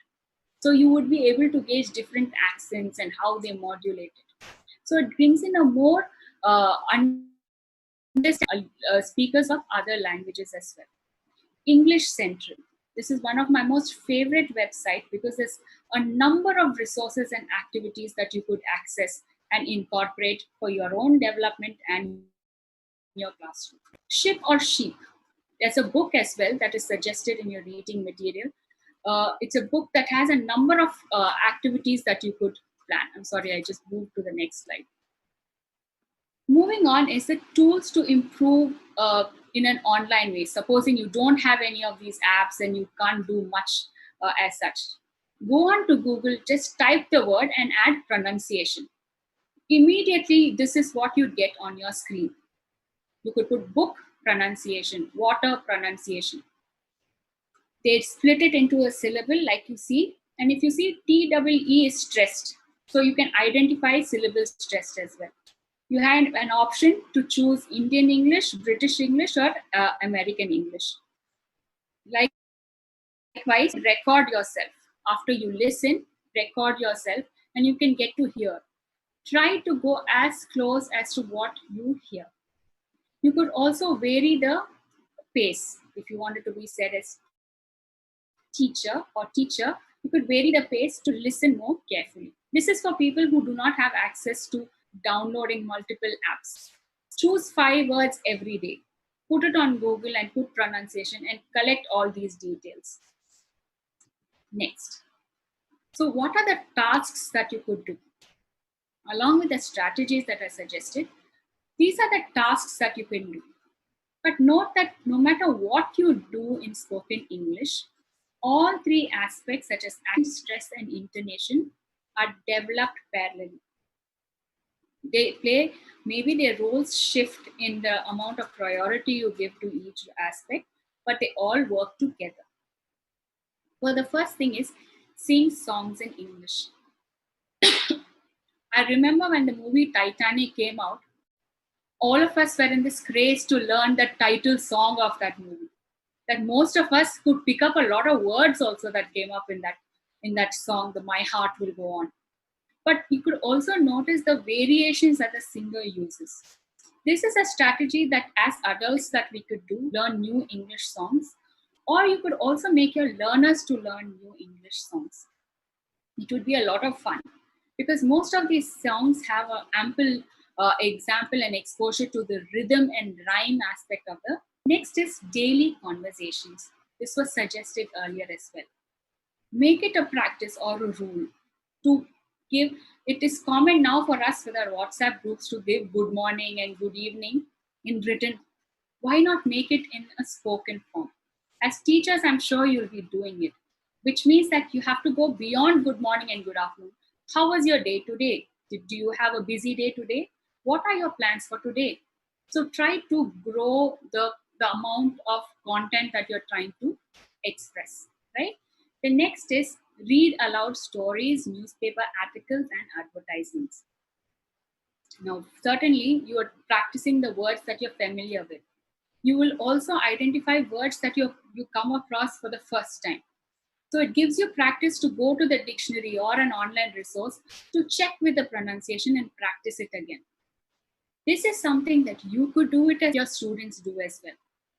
S2: So you would be able to gauge different accents and how they modulate it. So it brings in a more speakers of other languages as well. English Central. This is one of my most favorite websites because there's a number of resources and activities that you could access and incorporate for your own development and your classroom. Ship or Sheep. There's a book as well that is suggested in your reading material. It's a book that has a number of activities that you could plan. I'm sorry, I just moved to the next slide. Moving on is the tools to improve in an online way. Supposing you don't have any of these apps and you can't do much as such. Go on to Google, just type the word and add pronunciation. Immediately, this is what you get on your screen. You could put book pronunciation, water pronunciation. They split it into a syllable like you see. And if you see TEE is stressed, so you can identify syllable stressed as well. You have an option to choose Indian English, British English, or American English. Likewise, record yourself. After you listen, record yourself, and you can get to hear. Try to go as close as to what you hear. You could also vary the pace. If you wanted to be said as teacher or teacher, you could vary the pace to listen more carefully. This is for people who do not have access to downloading multiple apps. Choose 5 words every day. Put it on Google and put pronunciation and collect all these details. Next. So what are the tasks that you could do? Along with the strategies that I suggested, these are the tasks that you can do. But note that no matter what you do in spoken English, all 3 aspects such as accent, stress, and intonation are developed parallelly. Maybe their roles shift in the amount of priority you give to each aspect, but they all work together. Well, the first thing is sing songs in English. I remember when the movie Titanic came out, all of us were in this craze to learn the title song of that movie. That most of us could pick up a lot of words also that came up in that song, the My Heart Will Go On. But you could also notice the variations that the singer uses. This is a strategy that as adults that we could do, learn new English songs, or you could also make your learners to learn new English songs. It would be a lot of fun because most of these songs have an ample example and exposure to the rhythm and rhyme aspect of the. Next is daily conversations. This was suggested earlier as well. Make it a practice or a rule to give. It is common now for us with our WhatsApp groups to give good morning and good evening in written. Why not make it in a spoken form? As teachers, I'm sure you'll be doing it, which means that you have to go beyond good morning and good afternoon. How was your day today? Do you have a busy day today? What are your plans for today? So try to grow the amount of content that you're trying to express, right? The next is read aloud stories, newspaper articles, and advertisements. Now, certainly, you are practicing the words that you're familiar with. You will also identify words that you come across for the first time. So it gives you practice to go to the dictionary or an online resource to check with the pronunciation and practice it again. This is something that you could do it as your students do as well.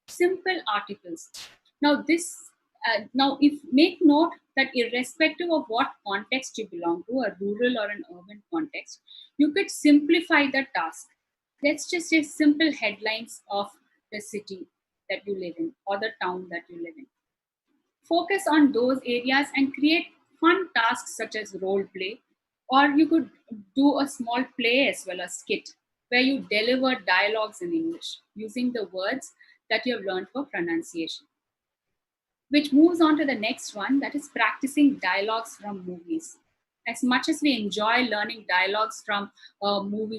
S2: Simple articles. Now if make note that irrespective of what context you belong to, a rural or an urban context, you could simplify the task. Let's just say simple headlines of the city that you live in or the town that you live in. Focus on those areas and create fun tasks such as role play, or you could do a small play as well as skit where you deliver dialogues in English using the words that you have learned for pronunciation. Which moves on to the next one, that is practicing dialogues from movies. As much as we enjoy learning dialogues from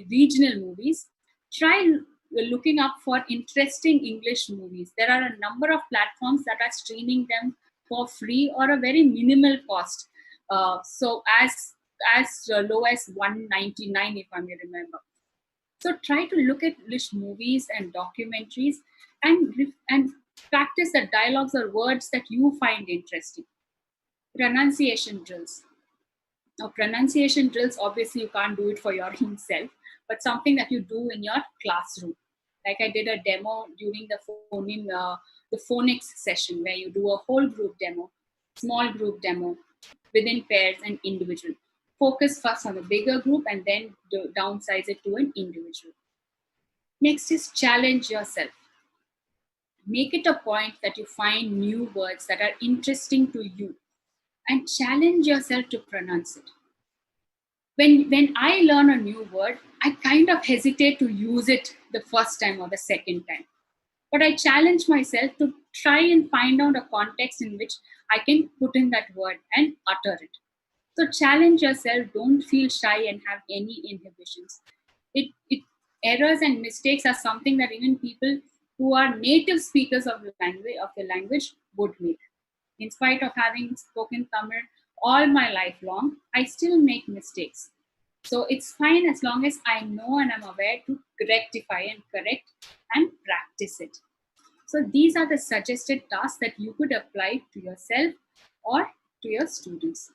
S2: regional movies, try looking up for interesting English movies. There are a number of platforms that are streaming them for free or a very minimal cost. So as low as $1.99, if I may remember. So try to look at English movies and documentaries and practice the dialogues or words that you find interesting. Pronunciation drills. Now, pronunciation drills, obviously, you can't do it for your own self, but something that you do in your classroom. Like I did a demo during the phonics session where you do a whole group demo, small group demo, within pairs and individual. Focus first on the bigger group and then downsize it to an individual. Next is challenge yourself. Make it a point that you find new words that are interesting to you and challenge yourself to pronounce it. When I learn a new word, I kind of hesitate to use it the first time or the second time. But I challenge myself to try and find out a context in which I can put in that word and utter it. So challenge yourself, don't feel shy and have any inhibitions. Errors and mistakes are something that even people who are native speakers of the language would make. In spite of having spoken Tamil all my life long, I still make mistakes. So it's fine as long as I know and I'm aware to rectify and correct and practice it. So these are the suggested tasks that you could apply to yourself or to your students.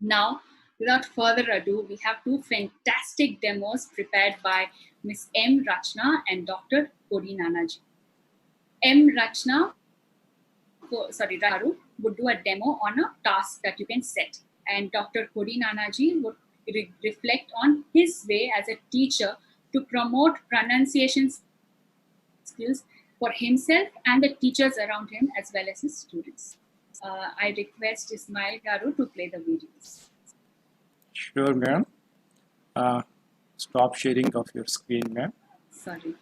S2: Now, without further ado, we have two fantastic demos prepared by Ms. M. Rachna and Dr. Kodi Nanaji. M. Rachna, Raharu, would do a demo on a task that you can set. And Dr. Kodi Nanaji would reflect on his way as a teacher to promote pronunciation skills for himself and the teachers around him as well as his students. I request Ismail Garu to play the videos.
S1: Sure, ma'am. Stop sharing of your screen, ma'am.
S2: Sorry.